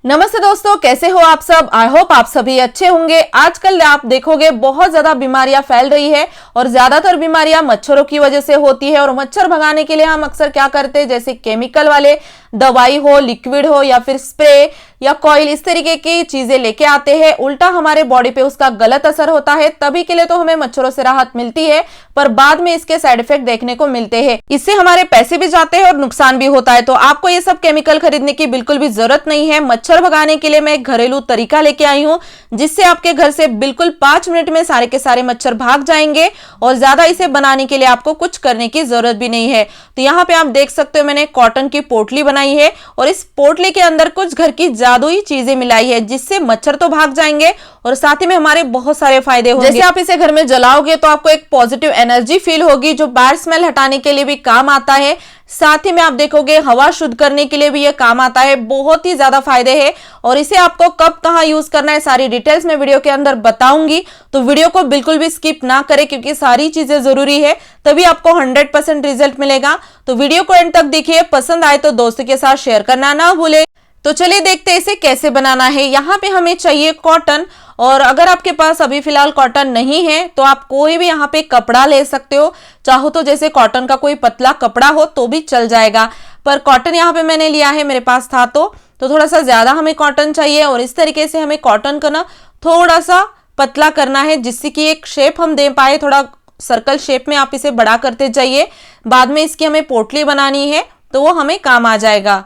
नमस्ते दोस्तों, कैसे हो आप सब। आई होप आप सभी अच्छे होंगे। आजकल आप देखोगे बहुत ज्यादा बीमारियां फैल रही है और ज्यादातर बीमारियां मच्छरों की वजह से होती है। और मच्छर भगाने के लिए हम अक्सर क्या करते हैं, जैसे केमिकल वाले दवाई हो, लिक्विड हो या फिर स्प्रे या कॉइल, इस तरीके की चीजें लेके आते हैं। उल्टा हमारे बॉडी पे उसका गलत असर होता है। तभी के लिए तो हमें मच्छरों से राहत मिलती है, पर बाद में इसके साइड इफेक्ट देखने को मिलते हैं। इससे हमारे पैसे भी जाते हैं और नुकसान भी होता है। तो आपको ये सब केमिकल खरीदने की बिल्कुल भी जरूरत नहीं है। मच्छर भगाने के लिए मैं एक घरेलू तरीका लेके आई हूँ, जिससे आपके घर से बिल्कुल 5 मिनट में सारे के सारे मच्छर भाग जाएंगे और ज्यादा इसे बनाने के लिए आपको कुछ करने की जरूरत भी नहीं है। तो यहाँ पे आप देख सकते हो, मैंने कॉटन की पोटली बनाई है और इस पोटली के अंदर कुछ घर की जादुई चीजें मिलाई है, जिससे मच्छर तो भाग जाएंगे और साथ ही में हमारे बहुत सारे फायदे होंगे। जैसे आप इसे घर में जलाओगे तो आपको एक पॉजिटिव एनर्जी फील होगी, जो बैड स्मेल हटाने के लिए भी काम आता है। साथ ही में आप देखोगे हवा शुद्ध करने के लिए भी ये काम आता है। बहुत ही ज्यादा फायदे हैं और इसे आपको कब कहाँ यूज करना है, सारी डिटेल्स में वीडियो के अंदर बताऊंगी। तो वीडियो को बिल्कुल भी स्किप ना करें, क्योंकि सारी चीजें जरूरी है, तभी आपको 100% रिजल्ट मिलेगा। तो वीडियो को एंड तक देखिए। पसंद आए तो दोस्तों के साथ शेयर करना ना भूले। तो चलिए देखते हैं इसे कैसे बनाना है। यहाँ पे हमें चाहिए कॉटन, और अगर आपके पास अभी फिलहाल कॉटन नहीं है तो आप कोई भी यहाँ पे कपड़ा ले सकते हो। चाहो तो जैसे कॉटन का कोई पतला कपड़ा हो तो भी चल जाएगा, पर कॉटन यहाँ पे मैंने लिया है, मेरे पास था तो थोड़ा सा ज्यादा हमें कॉटन चाहिए। और इस तरीके से हमें कॉटन को ना थोड़ा सा पतला करना है, जिससे कि एक शेप हम दे पाए। थोड़ा सर्कल शेप में आप इसे बड़ा करते जाइए। बाद में इसकी हमें पोटली बनानी है तो वो हमें काम आ जाएगा।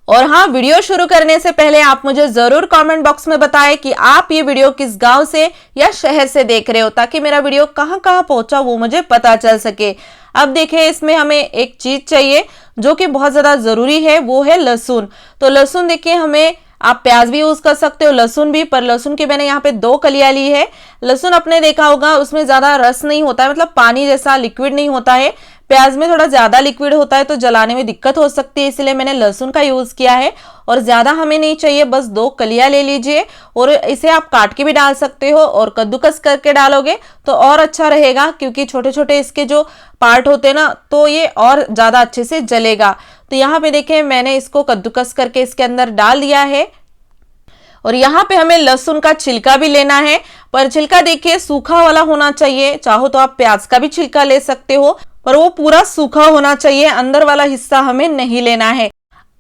और हाँ, वीडियो शुरू करने से पहले आप मुझे जरूर कमेंट बॉक्स में बताएं कि आप ये वीडियो किस गांव से या शहर से देख रहे हो, ताकि मेरा वीडियो कहां कहां पहुंचा वो मुझे पता चल सके। अब देखिए, इसमें हमें एक चीज चाहिए जो कि बहुत ज्यादा जरूरी है, वो है लहसुन। तो लहसुन देखिए, हमें आप प्याज भी यूज कर सकते हो, लहसुन भी, पर लहसुन की मैंने यहाँ पे 2 कलियां ली है। लहसुन आपने देखा होगा उसमें ज्यादा रस नहीं होता है, मतलब पानी जैसा लिक्विड नहीं होता है। प्याज में थोड़ा ज्यादा लिक्विड होता है तो जलाने में दिक्कत हो सकती है, इसलिए मैंने लहसुन का यूज किया है। और ज्यादा हमें नहीं चाहिए, बस 2 कलियां ले लीजिए। और इसे आप काट के भी डाल सकते हो और कद्दूकस करके डालोगे तो और अच्छा रहेगा, क्योंकि छोटे छोटे इसके जो पार्ट होते हैं ना, तो ये और ज्यादा अच्छे से जलेगा। तो यहाँ पे देखें, मैंने इसको कद्दूकस करके इसके अंदर डाल दिया है। और यहाँ पे हमें लहसुन का छिलका भी लेना है, पर छिलका देखिए सूखा वाला होना चाहिए। चाहो तो आप प्याज का भी छिलका ले सकते हो, पर वो पूरा सूखा होना चाहिए, अंदर वाला हिस्सा हमें नहीं लेना है।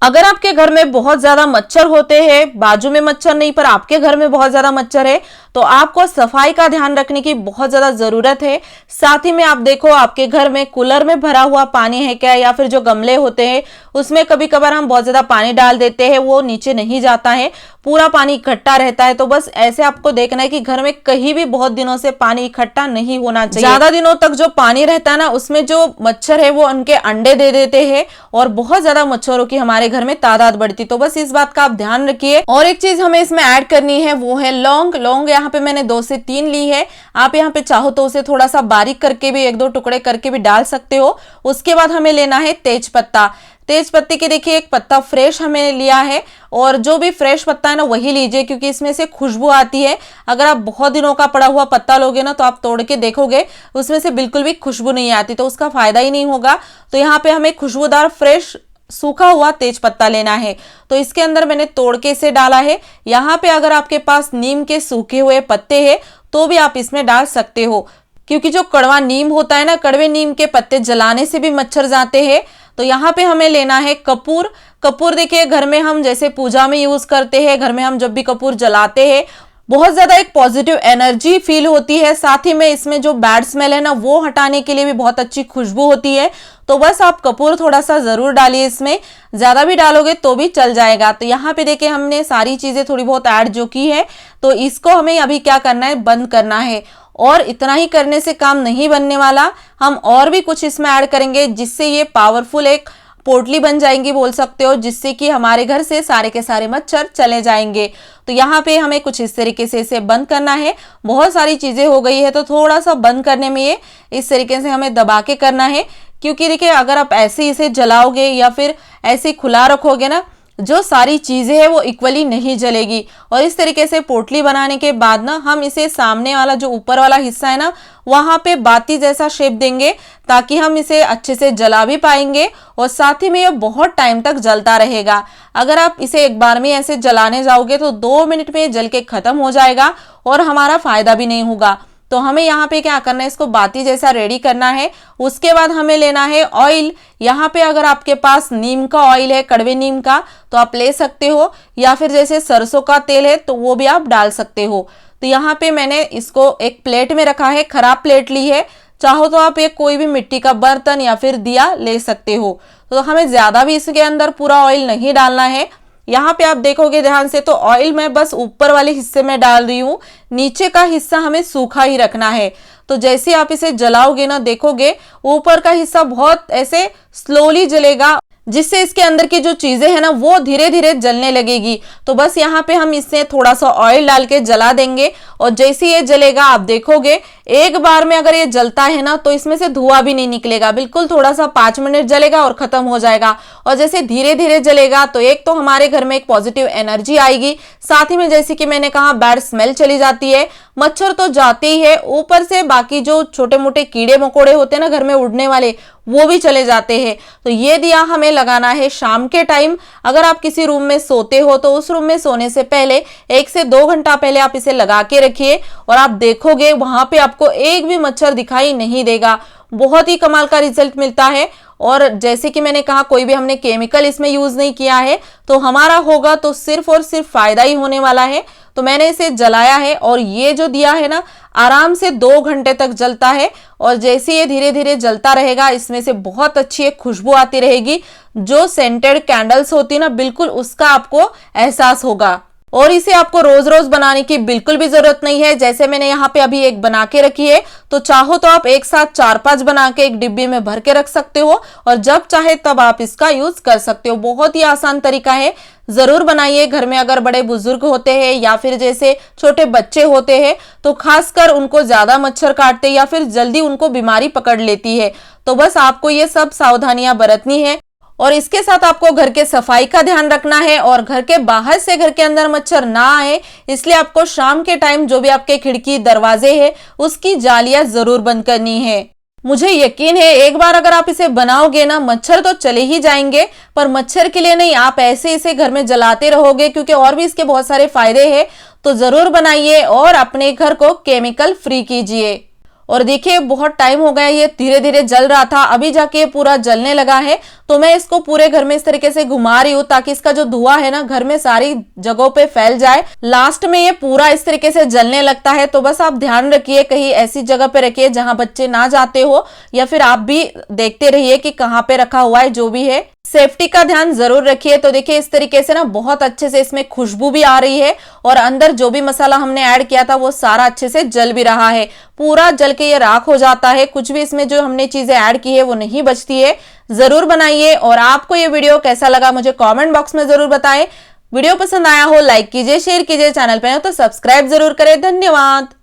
अगर आपके घर में बहुत ज्यादा मच्छर होते हैं, बाजू में मच्छर नहीं पर आपके घर में बहुत ज्यादा मच्छर है, तो आपको सफाई का ध्यान रखने की बहुत ज्यादा जरूरत है। साथ ही में आप देखो, आपके घर में कूलर में भरा हुआ पानी है क्या, या फिर जो गमले होते हैं उसमें कभी कभार हम बहुत ज्यादा पानी डाल देते हैं, वो नीचे नहीं जाता है, पूरा पानी इकट्ठा रहता है। तो बस ऐसे आपको देखना है कि घर में कहीं भी बहुत दिनों से पानी इकट्ठा नहीं होना चाहिए। ज्यादा दिनों तक जो पानी रहता है ना, उसमें जो मच्छर है वो उनके अंडे दे देते हैं और बहुत ज्यादा मच्छरों की हमारे घर में तादाद बढ़ती। तो बस इस बात का आप ध्यान रखिए। और एक चीज हमें इसमें ऐड करनी है, वो है लौंग। लौंग यहाँ पे मैंने 2 से 3 ली है। आप यहाँ पे चाहो तो उसे थोड़ा सा बारीक करके भी 1-2 टुकड़े करके भी डाल सकते हो। उसके बाद हमें लेना है तेज पत्ता। तेज पत्ते के देखिए, एक पत्ता फ्रेश हमें लिया है, और जो भी फ्रेश पत्ता है ना वही लीजिए, क्योंकि इसमें से खुशबू आती है। अगर आप बहुत दिनों का पड़ा हुआ पत्ता लोगे ना, तो आप तोड़ के देखोगे उसमें से बिल्कुल भी खुशबू नहीं आती, तो उसका फायदा ही नहीं होगा। तो यहाँ पे हमें खुशबूदार फ्रेश सूखा हुआ तेज पत्ता लेना है। तो इसके अंदर मैंने तोड़ के इसे डाला है। यहाँ पे अगर आपके पास नीम के सूखे हुए पत्ते हैं तो भी आप इसमें डाल सकते हो, क्योंकि जो कड़वा नीम होता है ना, कड़वे नीम के पत्ते जलाने से भी मच्छर जाते हैं। तो यहाँ पे हमें लेना है कपूर। कपूर देखिए, घर में हम जैसे पूजा में यूज करते हैं, घर में हम जब भी कपूर जलाते हैं बहुत ज्यादा एक पॉजिटिव एनर्जी फील होती है। साथ ही में इसमें जो बैड स्मेल है ना, वो हटाने के लिए भी बहुत अच्छी खुशबू होती है। तो बस आप कपूर थोड़ा सा जरूर डालिए, इसमें ज्यादा भी डालोगे तो भी चल जाएगा। तो यहाँ पे देखिए, हमने सारी चीजें थोड़ी बहुत ऐड जो की है, तो इसको हमें अभी क्या करना है, बंद करना है। और इतना ही करने से काम नहीं बनने वाला, हम और भी कुछ इसमें ऐड करेंगे, जिससे ये पावरफुल एक पोटली बन जाएंगी बोल सकते हो, जिससे कि हमारे घर से सारे के सारे मच्छर चले जाएंगे। तो यहाँ पे हमें कुछ इस तरीके से इसे बंद करना है। बहुत सारी चीजें हो गई है, तो थोड़ा सा बंद करने में ये इस तरीके से हमें दबा के करना है, क्योंकि देखिए अगर आप ऐसे इसे जलाओगे या फिर ऐसे खुला रखोगे ना, जो सारी चीजें हैं वो इक्वली नहीं जलेगी। और इस तरीके से पोटली बनाने के बाद ना हम इसे सामने वाला जो ऊपर वाला हिस्सा है ना वहां पे बाती जैसा शेप देंगे, ताकि हम इसे अच्छे से जला भी पाएंगे और साथ ही में ये बहुत टाइम तक जलता रहेगा। अगर आप इसे एक बार में ऐसे जलाने जाओगे तो 2 मिनट में जल के खत्म हो जाएगा और हमारा फायदा भी नहीं होगा। तो हमें यहाँ पे क्या करना है, इसको बाती जैसा रेडी करना है। उसके बाद हमें लेना है ऑयल। यहाँ पे अगर आपके पास नीम का ऑयल है, कड़वे नीम का, तो आप ले सकते हो, या फिर जैसे सरसों का तेल है तो वो भी आप डाल सकते हो। तो यहाँ पे मैंने इसको एक प्लेट में रखा है, खराब प्लेट ली है। चाहो तो आप एक कोई भी मिट्टी का बर्तन या फिर दिया ले सकते हो। तो हमें ज्यादा भी इसके अंदर पूरा ऑयल नहीं डालना है। यहाँ पे आप देखोगे ध्यान से तो ऑयल मैं बस ऊपर वाले हिस्से में डाल रही हूँ, नीचे का हिस्सा हमें सूखा ही रखना है। तो जैसे आप इसे जलाओगे ना, देखोगे ऊपर का हिस्सा बहुत ऐसे स्लोली जलेगा, जिससे इसके अंदर की जो चीजें हैं ना वो धीरे धीरे जलने लगेगी। तो बस यहाँ पे हम इससे थोड़ा सा ऑयल डाल के जला देंगे और जैसे ये जलेगा आप देखोगे एक बार में अगर ये जलता है ना तो इसमें से धुआं भी नहीं निकलेगा, बिल्कुल थोड़ा सा 5 मिनट जलेगा और खत्म हो जाएगा। और जैसे धीरे धीरे जलेगा तो एक तो हमारे घर में एक पॉजिटिव एनर्जी आएगी, साथ ही में जैसे कि मैंने कहा बैड स्मेल चली जाती है, मच्छर तो जाते ही है, ऊपर से बाकी जो छोटे मोटे कीड़े मकोड़े होते हैं ना घर में उड़ने वाले वो भी चले जाते हैं। तो ये दिया हमें लगाना है शाम के टाइम। अगर आप किसी रूम में सोते हो तो उस रूम में सोने से पहले 1 से 2 घंटा पहले आप इसे लगा के रखिए और आप देखोगे वहां पे आपको एक भी मच्छर दिखाई नहीं देगा। बहुत ही कमाल का रिजल्ट मिलता है। और जैसे कि मैंने कहा कोई भी हमने केमिकल इसमें यूज नहीं किया है, तो हमारा होगा तो सिर्फ और सिर्फ फायदा ही होने वाला है। तो मैंने इसे जलाया है और ये जो दिया है ना आराम से 2 घंटे तक जलता है और जैसे ये धीरे धीरे जलता रहेगा इसमें से बहुत अच्छी एक खुशबू आती रहेगी। जो सेंटेड कैंडल्स होती है ना बिल्कुल उसका आपको एहसास होगा। और इसे आपको रोज रोज बनाने की बिल्कुल भी जरूरत नहीं है। जैसे मैंने यहाँ पे अभी एक बना के रखी है, तो चाहो तो आप एक साथ 4-5 बना के एक डिब्बी में भर के रख सकते हो और जब चाहे तब आप इसका यूज कर सकते हो। बहुत ही आसान तरीका है, जरूर बनाइए। घर में अगर बड़े बुजुर्ग होते हैं या फिर जैसे छोटे बच्चे होते हैं तो खासकर उनको ज्यादा मच्छर काटते या फिर जल्दी उनको बीमारी पकड़ लेती है। तो बस आपको ये सब सावधानियां बरतनी है और इसके साथ आपको घर के सफाई का ध्यान रखना है और घर के बाहर से घर के अंदर मच्छर ना आए, इसलिए आपको शाम के टाइम जो भी आपके खिड़की दरवाजे हैं उसकी जालियां जरूर बंद करनी है। मुझे यकीन है एक बार अगर आप इसे बनाओगे ना मच्छर तो चले ही जाएंगे, पर मच्छर के लिए नहीं, आप ऐसे इसे घर में जलाते रहोगे क्योंकि और भी इसके बहुत सारे फायदे हैं। तो जरूर बनाइए और अपने घर को केमिकल फ्री कीजिए। और देखिए बहुत टाइम हो गया ये धीरे धीरे जल रहा था, अभी जाके ये पूरा जलने लगा है। तो मैं इसको पूरे घर में इस तरीके से घुमा रही हूँ ताकि इसका जो धुआं है ना घर में सारी जगहों पे फैल जाए। लास्ट में ये पूरा इस तरीके से जलने लगता है। तो बस आप ध्यान रखिए कहीं ऐसी जगह पे रखिए जहां बच्चे ना जाते हो, या फिर आप भी देखते रहिए कि कहाँ पे रखा हुआ है। जो भी है सेफ्टी का ध्यान जरूर रखिए। तो देखिए इस तरीके से ना बहुत अच्छे से इसमें खुशबू भी आ रही है और अंदर जो भी मसाला हमने ऐड किया था वो सारा अच्छे से जल भी रहा है। पूरा जल के ये राख हो जाता है, कुछ भी इसमें जो हमने चीजें ऐड की है वो नहीं बचती है। जरूर बनाइए। और आपको ये वीडियो कैसा लगा मुझे कमेंट बॉक्स में जरूर बताएं। वीडियो पसंद आया हो लाइक कीजिए, शेयर कीजिए, चैनल पे हो तो सब्सक्राइब जरूर करें। धन्यवाद।